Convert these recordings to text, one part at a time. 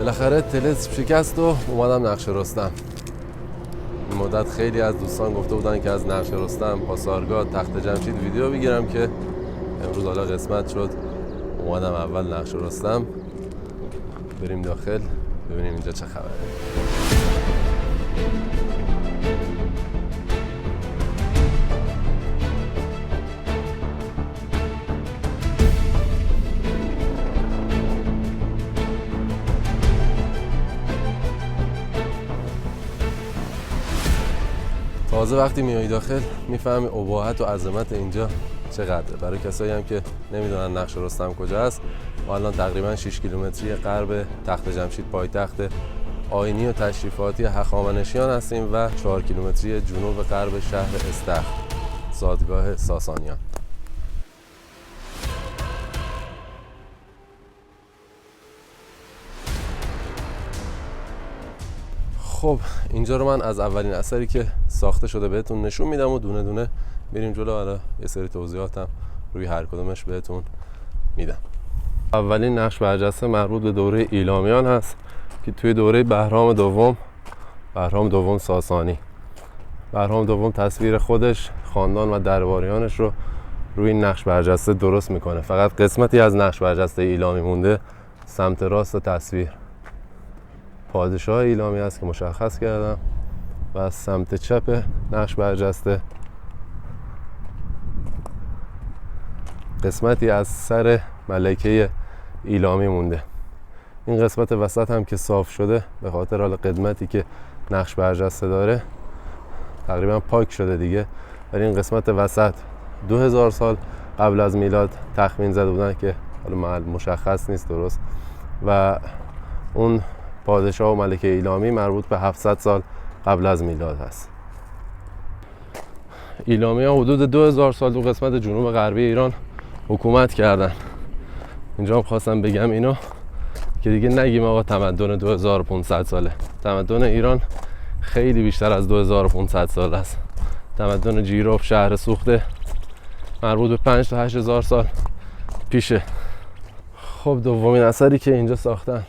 بالاخره طلسم شکست و اومدم نقش رستم. این مدت خیلی از دوستان گفته بودن که از نقش رستم، پاسارگاد، تخت جمشید ویدیو بگیرم که امروز حالا قسمت شد. اومدم اول نقش رستم. بریم داخل ببینیم اینجا چه خبره. تازه وقتی میای داخل میفهمی اباحت و عظمت اینجا چقدره. برای کسایی هم که نمیدونن نقش رستم کجا است، ما الان تقریبا 6 کیلومتری غرب تخت جمشید پایتخت آیینی و تشریفاتی هخامنشیان هستیم و 4 کیلومتری جنوب غرب شهر استخر، زادگاه ساسانیان. خب اینجا رو من از اولین اثری که ساخته شده بهتون نشون میدم و دونه دونه بریم جلو. حالا یه سری توضیحاتم روی هر کدومش بهتون میدم. اولین نقش برجسته مربوط به دوره ایلامیان هست که توی دوره بهرام دوم ساسانی. بهرام دوم تصویر خودش، خاندان و درباریانش رو روی این نقش برجسته درست میکنه. فقط قسمتی از نقش برجسته ایلامی مونده. سمت راست تصویر پادشاه ایلامی است که مشخص کردم و از سمت چپ نقش برجسته قسمتی از سر ملکه ایلامی مونده. این قسمت وسط هم که صاف شده به خاطر حال قدمتی که نقش برجسته داره تقریبا پاک شده دیگه، ولی این قسمت وسط 2000 سال قبل از میلاد تخمین زده بودن که حالا مشخص نیست درست، و اون پادشاه و ملکه ایلامی مربوط به 700 سال قبل از میلاد هست. ایلامی ها حدود 2000 سال تو قسمت جنوب غربی ایران حکومت کردن. اینجا هم خواستم بگم اینو که دیگه نگیم آقا تمدن 2500 ساله. تمدن ایران خیلی بیشتر از 2500 سال است. تمدن جیرف، شهر سوخته، مربوط به 5 تا 8000 سال پیشه. خب دومین اثری که اینجا ساختن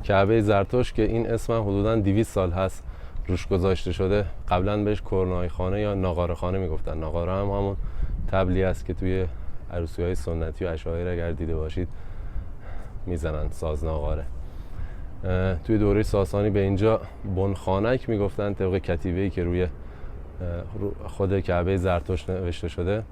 کعبه زرتشت که این اسم هم حدوداً 200 سال هست روش گذاشته شده. قبلا بهش کرنای خانه یا ناقاره خانه میگفتن. ناقاره هم همون طبلی است که توی عروسی‌های سنتی و عشایر اگر دیده باشید میزنن، ساز ناقاره. توی دوره ساسانی به اینجا بنخانک میگفتن طبق کتیبه‌ای که روی خود کعبه زرتشت نوشته شده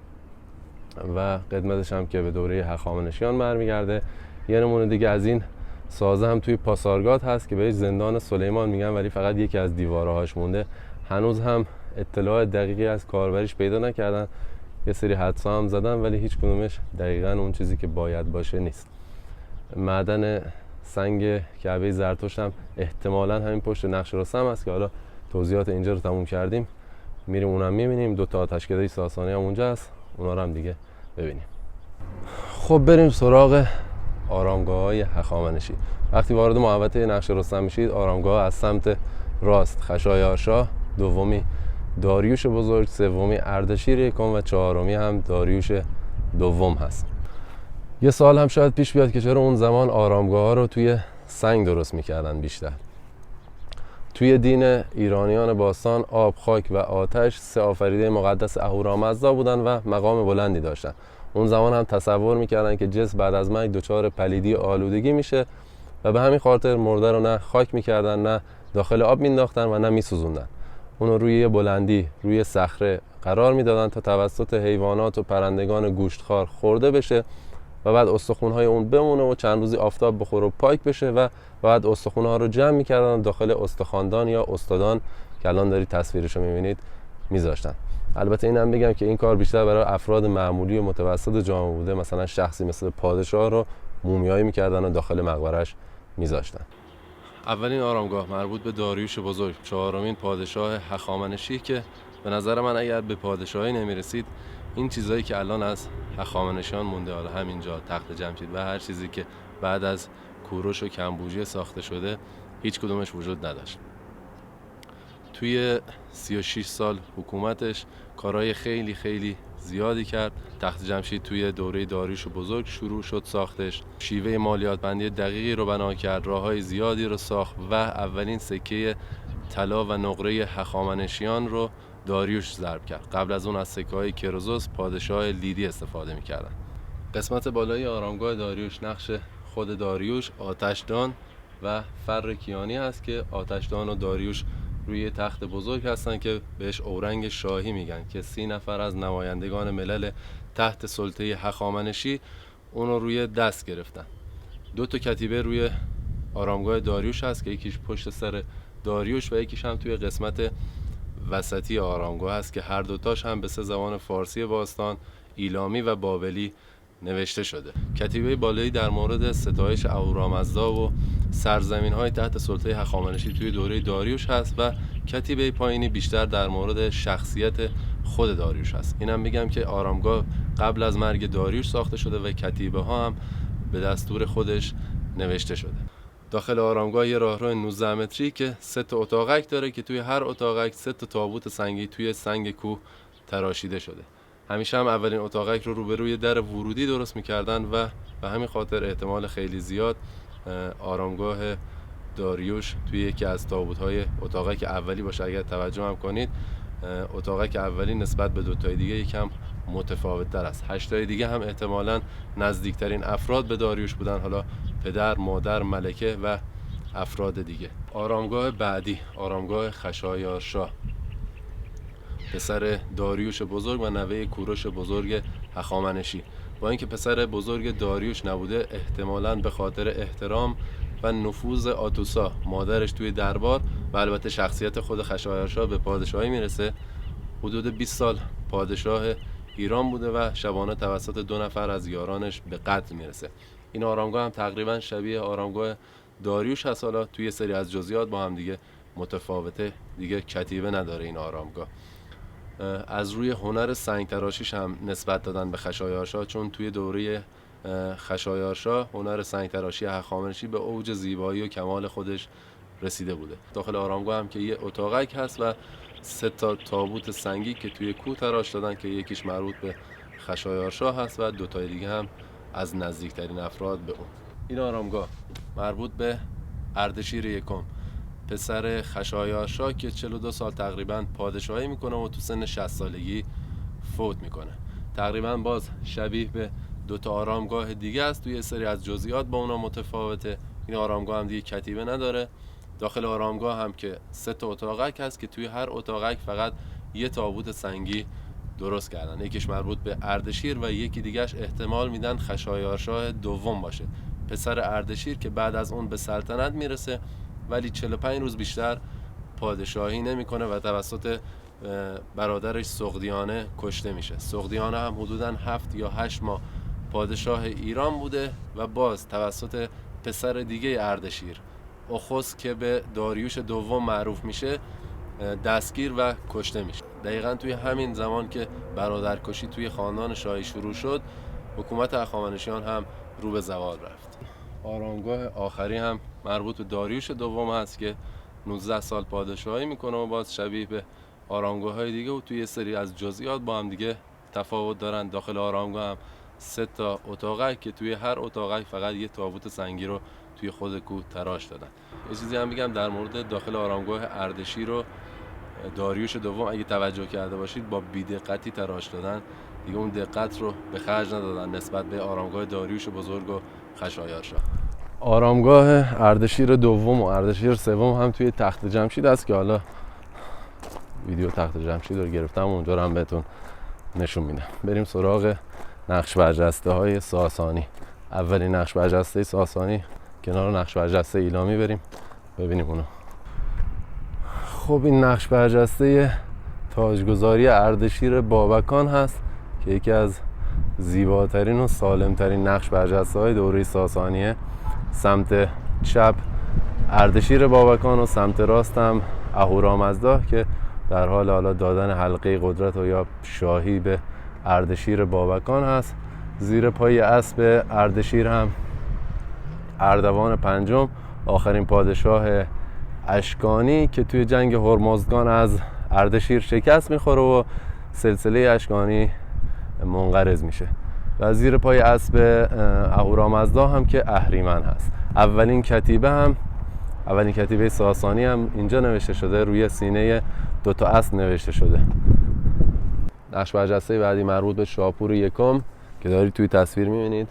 و قدمتش هم که به دوره هخامنشیان برمیگرده. یه نمونه دیگه از این سازه هم توی پاسارگاد هست که بهش زندان سلیمان میگن، ولی فقط یکی از دیوارهاش مونده. هنوز هم اطلاع دقیقی از کاربریش پیدا نکردن. یه سری حدسا هم زدن ولی هیچ کدومش دقیقاً اون چیزی که باید باشه نیست. معدن سنگ کعبه زرتشت هم احتمالاً همین پشت نقش رستم است که حالا توضیحات اینجا رو تموم کردیم، میریم اونم میبینیم. 2 تا آتشکده ساسانی هم اونجا هست، اونا رو هم دیگه ببینیم. خب بریم سراغ آرامگاه‌های هخامنشی. وقتی وارد محوطه نقش رستم میشید، آرامگاه از سمت راست خشایارشا، دومی داریوش بزرگ، سومی اردشیر یکم و چهارمی هم داریوش دوم هست. یه سال هم شاید پیش بیاد که چرا اون زمان آرامگاه‌ها رو توی سنگ درست میکردن بیشتر. توی دین ایرانیان باستان آب، خاک و آتش 3 آفریده مقدس اهورامزدا بودن و مقام بلندی داشتن. اون زمان هم تصور میکردن که جسم بعد از مرگ دچار پلیدی و آلودگی میشه و به همین خاطر مرده رو نه خاک میکردن، نه داخل آب مینداختن و نه میسوزوندن. اونو روی یه بلندی روی صخره قرار میدادن تا توسط حیوانات و پرندگان گوشتخوار خورده بشه و بعد استخوان‌های اون بمونه و چند روزی آفتاب بخوره و پاک بشه و بعد استخوان‌ها رو جمع می‌کردن داخل استخواندان یا استادان که الان دارید تصویرش رو می‌بینید می‌ذاشتن. البته اینم بگم که این کار بیشتر برای افراد معمولی و متوسط جامعه بوده. مثلا شخصی مثل پادشاه رو مومیایی می‌کردن و داخل مقبرش می‌ذاشتن. اولین آرامگاه مربوط به داریوش بزرگ، 4مین پادشاه هخامنشی که به نظر من اگر به پادشاهی نمی‌رسید این چیزایی که الان از هخامنشیان مونده، حالا همینجا تخت جمشید و هر چیزی که بعد از کوروش و کمبوجیه ساخته شده، هیچ کدومش وجود نداشت. توی 36 سال حکومتش کارهای خیلی خیلی زیادی کرد. تخت جمشید توی دوره داریوش بزرگ شروع شد ساختش، شیوه مالیات بندی دقیقی رو بنا کرد، راههای زیادی رو ساخت و اولین سکه طلا و نقره هخامنشیان رو داریوش ضرب کرد. قبل از اون از سکه‌های کرزوس پادشاه لیدی استفاده می‌کردن. قسمت بالای آرامگاه داریوش نقش خود داریوش، آتشدان و فر کیانی هست که آتشدان و داریوش روی تخت بزرگ هستن که بهش اورنگ شاهی میگن که 30 نفر از نمایندگان ملل تحت سلطه هخامنشی اونو روی دست گرفتن. 2 تا کتیبه روی آرامگاه داریوش هست که یکیش پشت سر داریوش و یکیش هم توی قسمت وسطی آرامگاه هست که هر دوتاش هم به 3 زبان فارسی باستان، ایلامی و بابلی نوشته شده. کتیبه بالایی در مورد ستایش اهورامزدا و سرزمین‌های تحت سلطه هخامنشی توی دوره داریوش هست و کتیبه پایینی بیشتر در مورد شخصیت خود داریوش هست. اینم میگم که آرامگاه قبل از مرگ داریوش ساخته شده و کتیبه ها هم به دستور خودش نوشته شده. داخل آرامگاه یه راهرو 19 متری که 3 تا اتاقک داره که توی هر اتاقک 3 تا تابوت سنگی توی سنگ کوه تراشیده شده. همیشه هم اولین اتاقک رو روبروی در ورودی درست میکردن و به همین خاطر احتمال خیلی زیاد آرامگاه داریوش توی یکی از تابوت‌های اتاقک اولی باشه. اگر توجه هم کنید اتاقک اولی نسبت به 2 تای دیگه یکم متفاوت‌تر است. 8 تای دیگه هم احتمالاً نزدیکترین افراد به داریوش بودن، حالا پدر، مادر، ملکه و افراد دیگه. آرامگاه بعدی، آرامگاه خشایارشا، پسر داریوش بزرگ و نوه کوروش بزرگ هخامنشی. با اینکه پسر بزرگ داریوش نبوده، احتمالاً به خاطر احترام و نفوذ آتوسا مادرش توی دربار و البته شخصیت خود خشایارشا به پادشاهی میرسه. حدود 20 سال پادشاه ایران بوده و شبانه توسط 2 نفر از یارانش به قتل میرسه. این آرامگاه هم تقریبا شبیه آرامگاه داریوش هست، حالا توی سری از جزئیات با هم دیگه متفاوته. دیگه کتیبه نداره این آرامگاه. از روی هنر سنگ تراشیش هم نسبت دادن به خشایارشا، چون توی دوره خشایارشا هنر سنگ تراشی هخامنشی به اوج زیبایی و کمال خودش رسیده بوده. داخل آرامگاه هم که یه اتاقک هست و 3 تا تابوت سنگی که توی کوه تراش دادن که یکیش مربوط به خشایارشا هست و 2 تای دیگه هم از نزدیکترین افراد به اون. این آرامگاه مربوط به اردشیر یکم، پسر خشایارشا که 42 سال تقریبا پادشاهی میکنه و تو سن 60 سالگی فوت میکنه. تقریبا باز شبیه به 2 تا آرامگاه دیگه است، توی سری از جزئیات با اونا متفاوته. این آرامگاه هم دیگه کتیبه نداره. داخل آرامگاه هم که 3 تا اتاقک هست که توی هر اتاقک فقط یه تابوت سنگی درست کردن. یکیش مربوط به اردشیر و یکی دیگهش احتمال میدن خشایارشا دوم باشه، پسر اردشیر که بعد از اون به سلطنت میرسه ولی 45 روز بیشتر پادشاهی نمیکنه و توسط برادرش سغدیانه کشته میشه. سغدیانه هم حدوداً 7 یا 8 ماه پادشاه ایران بوده و باز توسط پسر دیگه اردشیر، اخوس که به داریوش دوم معروف میشه، دستگیر و کشته میشه. دقیقاً توی همین زمان که برادرکشی توی خاندان شاهی شروع شد، حکومت هخامنشیان هم رو به زوال رفت. آرامگاه آخری هم مربوط به داریوش دوم هست که 19 سال پادشاهی میکنه و باز شبیه به آرامگاه‌های دیگه و توی سری از جزئیات با هم دیگه تفاوت دارن. داخل آرامگاه هم 3 تا اتاقک که توی هر اتاقک فقط یه تابوت سنگی رو توی خود کوه تراش دادن. یه چیزی هم بگم در مورد داخل آرامگاه اردشیر رو داریوش دوم، اگه توجه کرده باشید با بی‌دقتی تراش دادن، دیگه اون دقت رو به خرج ندادن نسبت به آرامگاه داریوش بزرگ و خشایارشا. آرامگاه اردشیر دوم و اردشیر سوم هم توی تخت جمشید است که حالا ویدیو تخت جمشید رو گرفتم و اونجا رو هم بهتون نشون میدم. بریم سراغ نقش برجسته های ساسانی. اولین نقش برجسته ساسانی کنار نقش برجسته ایلامی بریم ببینیم اونو. خب این نقش برجسته تاجگذاری اردشیر بابکان هست که یکی از زیباترین و سالمترین نقش برجسته های دوره ساسانیه. سمت چپ اردشیر بابکان و سمت راست هم اهورامزدا که در حال دادن حلقه قدرت و یا شاهی به اردشیر بابکان هست. زیر پای اسب اردشیر هم اردوان پنجم، آخرین پادشاه اشکانی که توی جنگ هرمزگان از اردشیر شکست میخوره و سلسله اشکانی منقرض میشه و زیر پای اسب اهورامزدا هم که اهریمن هست. اولین کتیبه ساسانی هم اینجا نوشته شده، روی سینه دوتا اسب نوشته شده. نقش برجسته بعدی مربوط به شاپور یکم که دارید توی تصویر میبینید،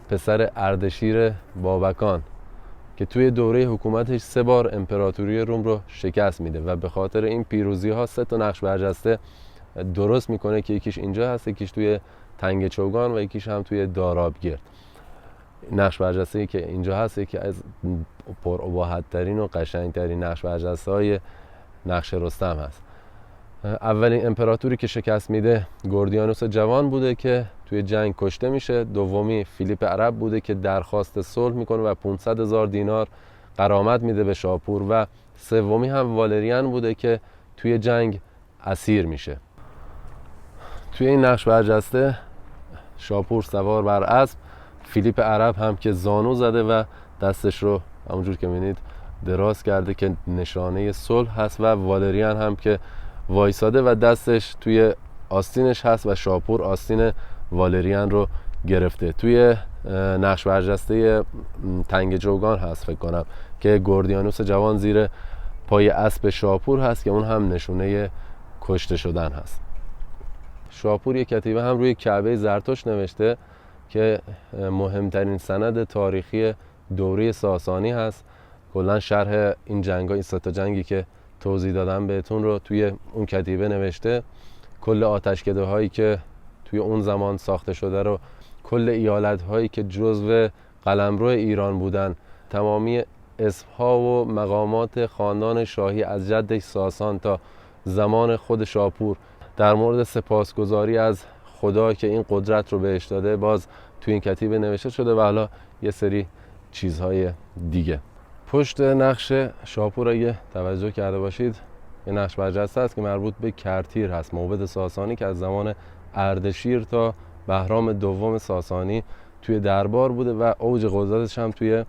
پسر اردشیر بابکان که توی دوره حکومتش 3 بار امپراتوری روم رو شکست میده و به خاطر این پیروزی ها 3 تا نقش برجسته درست میکنه که یکیش اینجا هست، یکیش توی تنگ چوگان و یکیش هم توی دارابگرد. نقش برجسته که اینجا هست یکی از پرابهت ترین و قشنگ ترین نقش برجسته های نقش رستم هست. اولین امپراتوری که شکست میده گوردیانوس جوان بوده که توی جنگ کشته میشه. دومی فیلیپ عرب بوده که درخواست صلح میکنه و 500,000 دینار غرامت میده به شاپور. و سومی هم والریان بوده که توی جنگ اسیر میشه. توی این نقش برجسته شاپور سوار بر اسب، فیلیپ عرب هم که زانو زده و دستش رو همونجور که میبینید دراز کرده که نشانه صلح هست و والریان هم که وایساده و دستش توی آستینش هست و شاپور آستین والریان رو گرفته. توی نقش برجسته تنگ چوگان هست فکر کنم که گوردیانوس جوان زیر پای اسب شاپور هست که اون هم نشونه کشته شدن هست. شاپور یک کتیبه هم روی کعبه زرتشت نوشته که مهمترین سند تاریخی دوره ساسانی هست. کلا شرح این جنگ‌ها، این 3 تا جنگی که توضیح دادم بهتون رو توی اون کتیبه نوشته. کل آتشکده هایی که توی اون زمان ساخته شده رو، کل ایالت هایی که جزو قلمرو ایران بودن، تمامی اسمها و مقامات خاندان شاهی از جدش ساسان تا زمان خود شاپور، در مورد سپاسگزاری از خدا که این قدرت رو بهش داده، باز توی این کتیبه نوشته شده و حالا یه سری چیزهای دیگه. پشت نقش شاپور اگه توجه کرده باشید یه نقش برجسته است که مربوط به کرتیر هست، موبد ساسانی که از زمان اردشیر تا بهرام دوم ساسانی توی دربار بوده و اوج قدرتش هم توی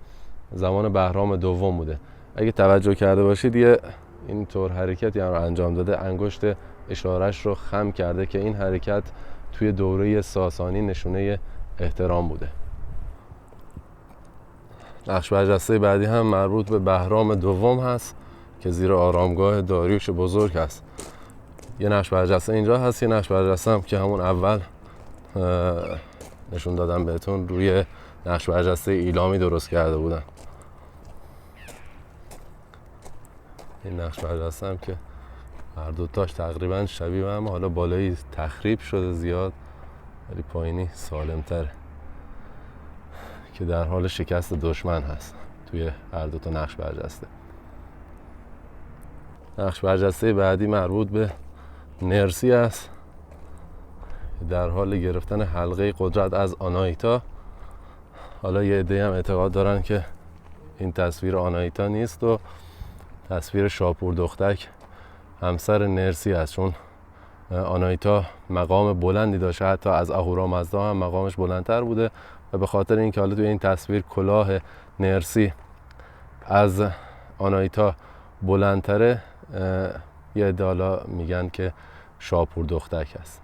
زمان بهرام دوم بوده. اگه توجه کرده باشید یه اینطور حرکتی هم رو انجام داده، انگشت اشارش رو خم کرده که این حرکت توی دوره ساسانی نشونه احترام بوده. نقش برجسته بعدی هم مربوط به بهرام دوم هست که زیر آرامگاه داریوش بزرگ هست. یه نقش برجسته اینجا هست، یه نقش برجسته هم که همون اول نشون دادم بهتون روی نقش برجسته ایلامی درست کرده بودن. این نقش برجسته هم که هر دوتاش تقریبا شبیه هم، حالا بالایی تخریب شده زیاد ولی پایینی سالم‌تره که در حال شکست دشمن هست توی هر دوتا نقش برجسته. نقش برجسته بعدی مربوط به نرسی است، در حال گرفتن حلقه قدرت از آناهیتا. حالا یه عده‌ای هم اعتقاد دارن که این تصویر آناهیتا نیست و تصویر شاپور دختک همسر نرسی است، چون آناهیتا مقام بلندی داشته، حتی از اهورامزدا هم مقامش بلندتر بوده و به خاطر اینکه حالا توی این تصویر کلاه نرسی از آناهیتا بلندتره، یه عده حالا میگن که شاپور دختک است.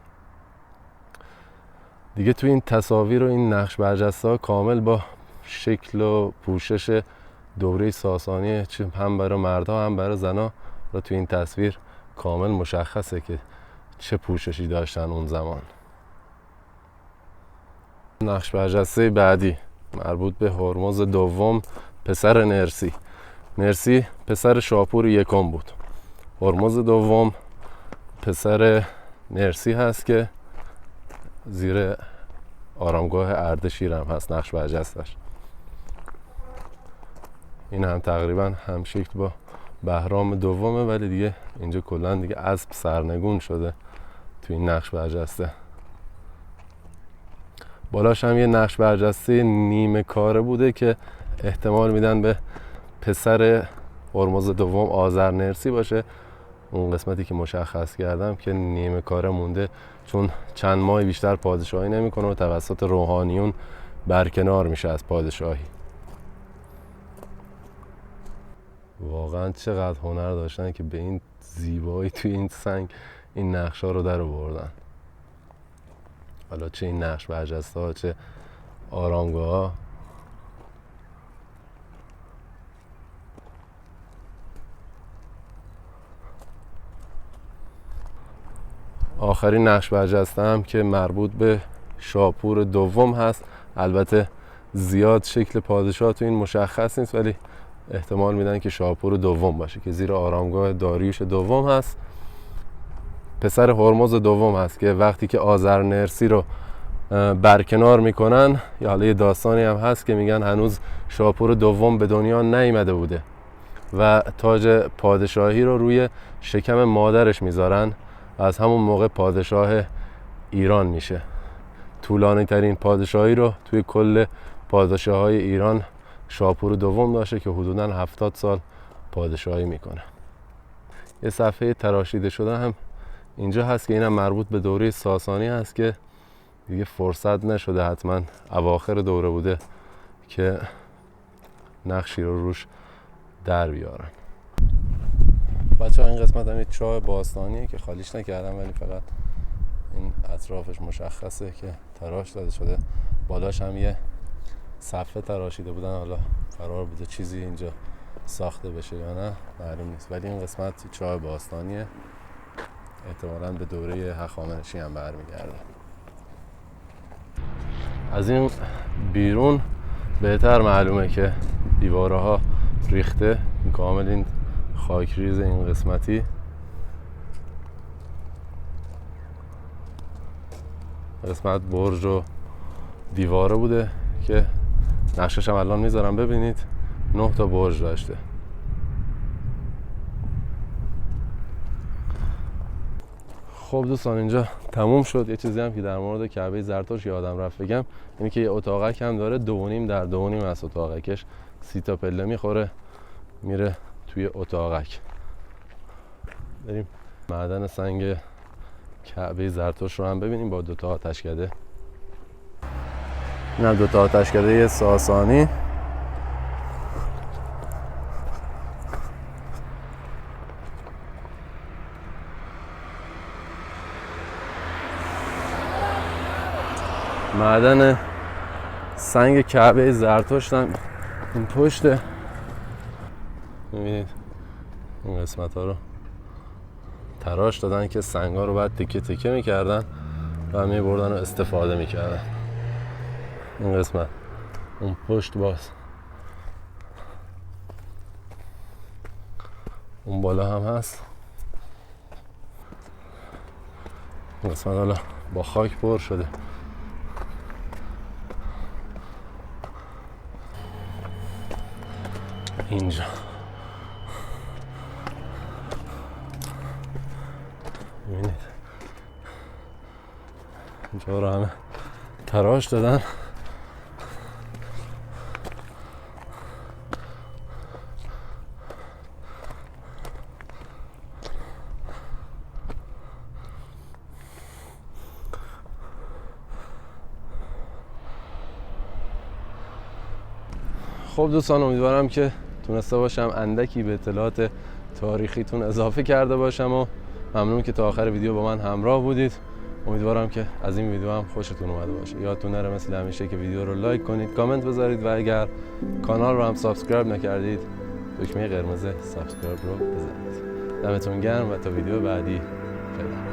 دیگه توی این تصاویر و این نقش برجسته ها کامل با شکل و پوشش دوره ساسانی هم برای مردها هم برای زنها رو توی این تصویر کامل مشخصه که چه پوششی داشتن اون زمان. نقش برجسته بعدی مربوط به هرمز دوم پسر نرسی. نرسی پسر شاپور یکم بود. هرمز دوم پسر نرسی هست که زیر آرامگاه اردشیر هم هست نقش برجستش. این هم تقریبا هم شکل با بهرام دومه ولی دیگه اینجا کلا دیگه اسب سرنگون شده توی این نقش برجسته. بالاش هم یه نقش برجسته نیمه کاره بوده که احتمال میدن به پسر هرمز دوم آذرنرسی باشه. اون قسمتی که مشخص کردم که نیمه کاره مونده چون چند ماه بیشتر پادشاهی نمیکنه و توسط روحانیون برکنار میشه از پادشاهی. واقعا چقدر هنر داشتن که به این زیبایی توی این سنگ این نقشا رو در آوردن. حالا چه این نقش برجسته ها، چه آرامگاه ها. آخرین نقش برجسته هم که مربوط به شاپور دوم هست. البته زیاد شکل پادشاه تو این مشخص نیست، ولی احتمال میدن که شاپور دوم باشه که زیر آرامگاه داریوش دوم هست. پسر هرمز دوم هست که وقتی که آذرنرسی رو برکنار میکنن، یا حالا یه داستانی هم هست که میگن هنوز شاپور دوم به دنیا نیامده بوده و تاج پادشاهی رو روی شکم مادرش میذارن. از همون موقع پادشاه ایران میشه. طولانی ترین پادشاهی رو توی کل پادشاه‌های ایران شاپور دوم داشته که حدوداً 70 سال پادشاهی میکنه. یه صفحه تراشیده شده هم اینجا هست که اینم مربوط به دوره ساسانی هست که دیگه فرصت نشده، حتما اواخر دوره بوده که نقشی رو روش در بیارن. بچه ها این قسمت هم یه چاه باستانیه که خالیش نکردم، ولی فقط این اطرافش مشخصه که تراش داده شده. بالاش هم یه صفحه تراشیده بودن، حالا قرار بوده چیزی اینجا ساخته بشه یا نه معلوم نیست، ولی این قسمت چاه باستانیه، احتمالاً به دوره هخامنشی هم برمیگرده. از این بیرون بهتر معلومه که دیوارها ریخته کامل، این خاکریز این قسمتی. قسمت برج و دیواره بوده که نقشش هم الان میذارم ببینید. 9 تا برج داشته. خب دوستان اینجا تموم شد. یه چیزی هم که در مورد کعبه زرتشت یادم رفت بگم اینه که یه اتاقک هم داره، 2.5 در 2.5 از اتاقکش 30 تا پله میخوره میره توی اتاقک. بریم معدن سنگ کعبه زرتشت رو هم ببینیم با 2 تا آتشکده. این هم 2 تا آتشکده ساسانی. معدن سنگ کعبه زرتشت هم این پشته. میبینید این قسمت ها رو تراش دادن که سنگ ها رو بعد تکه تکه میکردن و میبردن و استفاده میکردن. این قسمت اون پشت باز، اون بالا هم هست. این قسمت حالا با خاک پر شده. اینجا ببینید اینجا رو همه تراش دادن. خب دوستان امیدوارم که تونسته باشم اندکی به اطلاعات تاریخیتون اضافه کرده باشم و ممنون که تا آخر ویدیو با من همراه بودید. امیدوارم که از این ویدیو هم خوشتون اومده باشه. یادتون نره مثل همیشه که ویدیو رو لایک کنید، کامنت بذارید و اگر کانال رو هم سابسکرایب نکردید دکمه قرمز سابسکرایب رو بزنید. دمتون گرم و تا ویدیو بعدی فعلا.